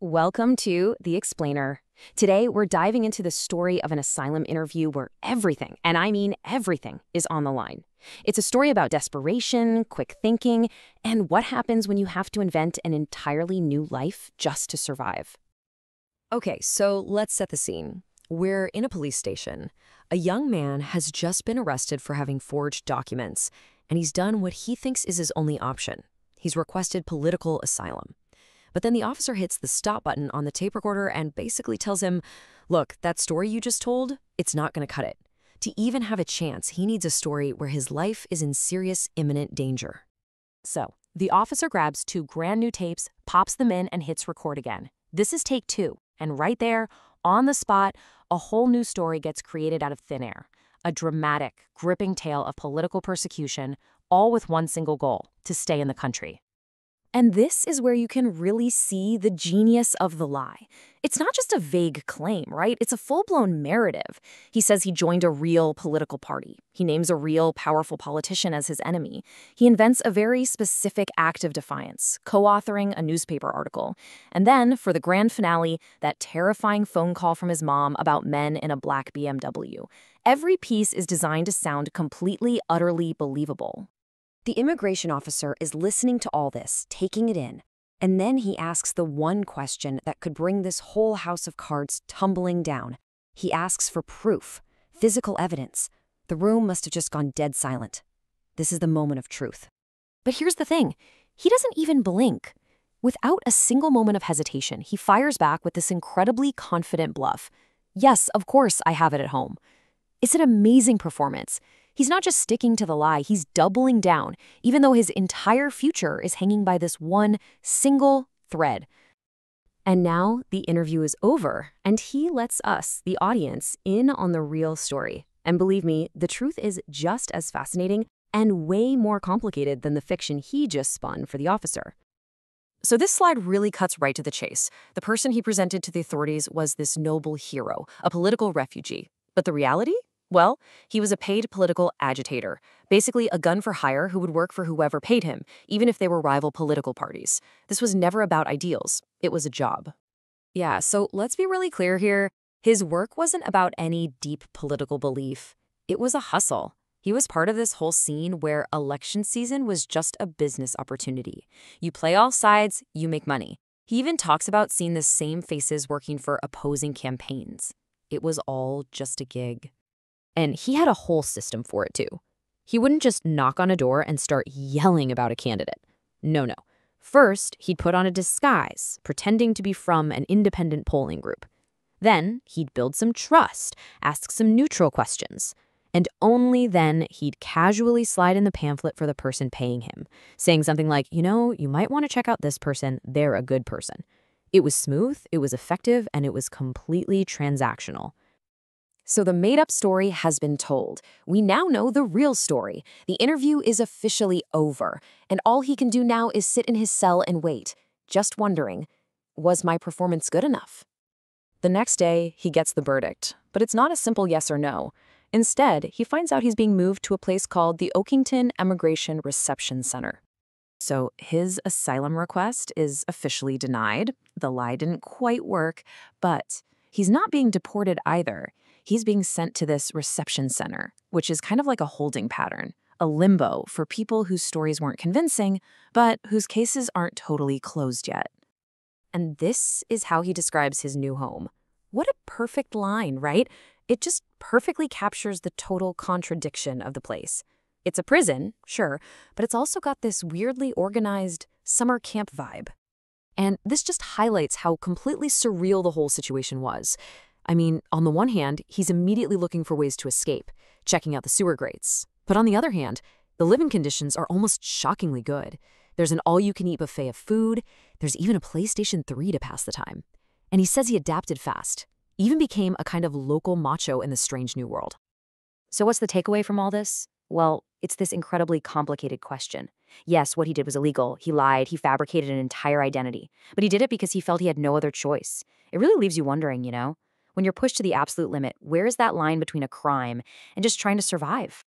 Welcome to The Explainer. Today, we're diving into the story of an asylum interview where everything, and I mean everything, is on the line. It's a story about desperation, quick thinking, and what happens when you have to invent an entirely new life just to survive. Okay, so let's set the scene. We're in a police station. A young man has just been arrested for having forged documents, and he's done what he thinks is his only option. He's requested political asylum. But then the officer hits the stop button on the tape recorder and basically tells him, look, that story you just told, it's not going to cut it. To even have a chance, he needs a story where his life is in serious, imminent danger. So, the officer grabs two brand new tapes, pops them in, and hits record again. This is take 2, and right there, on the spot, a whole new story gets created out of thin air. A dramatic, gripping tale of political persecution, all with one single goal, to stay in the country. And this is where you can really see the genius of the lie. It's not just a vague claim, right? It's a full-blown narrative. He says he joined a real political party. He names a real powerful politician as his enemy. He invents a very specific act of defiance, co-authoring a newspaper article. And then, for the grand finale, that terrifying phone call from his mom about men in a black BMW. Every piece is designed to sound completely, utterly believable. The immigration officer is listening to all this, taking it in, and then he asks the one question that could bring this whole house of cards tumbling down. He asks for proof, physical evidence. The room must have just gone dead silent. This is the moment of truth. But here's the thing. He doesn't even blink. Without a single moment of hesitation, he fires back with this incredibly confident bluff. Yes, of course, I have it at home. It's an amazing performance. He's not just sticking to the lie, he's doubling down, even though his entire future is hanging by this one single thread. And now the interview is over, and he lets us, the audience, in on the real story. And believe me, the truth is just as fascinating and way more complicated than the fiction he just spun for the officer. So this slide really cuts right to the chase. The person he presented to the authorities was this noble hero, a political refugee. But the reality? Well, he was a paid political agitator, basically a gun for hire who would work for whoever paid him, even if they were rival political parties. This was never about ideals. It was a job. Yeah, so let's be really clear here. His work wasn't about any deep political belief. It was a hustle. He was part of this whole scene where election season was just a business opportunity. You play all sides, you make money. He even talks about seeing the same faces working for opposing campaigns. It was all just a gig. And he had a whole system for it, too. He wouldn't just knock on a door and start yelling about a candidate. No. First, he'd put on a disguise, pretending to be from an independent polling group. Then, he'd build some trust, ask some neutral questions. And only then, he'd casually slide in the pamphlet for the person paying him, saying something like, you might want to check out this person, they're a good person. It was smooth, it was effective, and it was completely transactional. So the made-up story has been told. We now know the real story. The interview is officially over, and all he can do now is sit in his cell and wait, just wondering, was my performance good enough? The next day, he gets the verdict, but it's not a simple yes or no. Instead, he finds out he's being moved to a place called the Oakington Immigration Reception Center. So his asylum request is officially denied. The lie didn't quite work, but he's not being deported either. He's being sent to this reception center, which is kind of like a holding pattern, a limbo for people whose stories weren't convincing, but whose cases aren't totally closed yet. And this is how he describes his new home. What a perfect line, right? It just perfectly captures the total contradiction of the place. It's a prison, sure, but it's also got this weirdly organized summer camp vibe. And this just highlights how completely surreal the whole situation was. I mean, on the one hand, he's immediately looking for ways to escape, checking out the sewer grates. But on the other hand, the living conditions are almost shockingly good. There's an all-you-can-eat buffet of food. There's even a PlayStation 3 to pass the time. And he says he adapted fast, even became a kind of local macho in the strange new world. So what's the takeaway from all this? Well, it's this incredibly complicated question. Yes, what he did was illegal. He lied. He fabricated an entire identity. But he did it because he felt he had no other choice. It really leaves you wondering, when you're pushed to the absolute limit, where is that line between a crime and just trying to survive?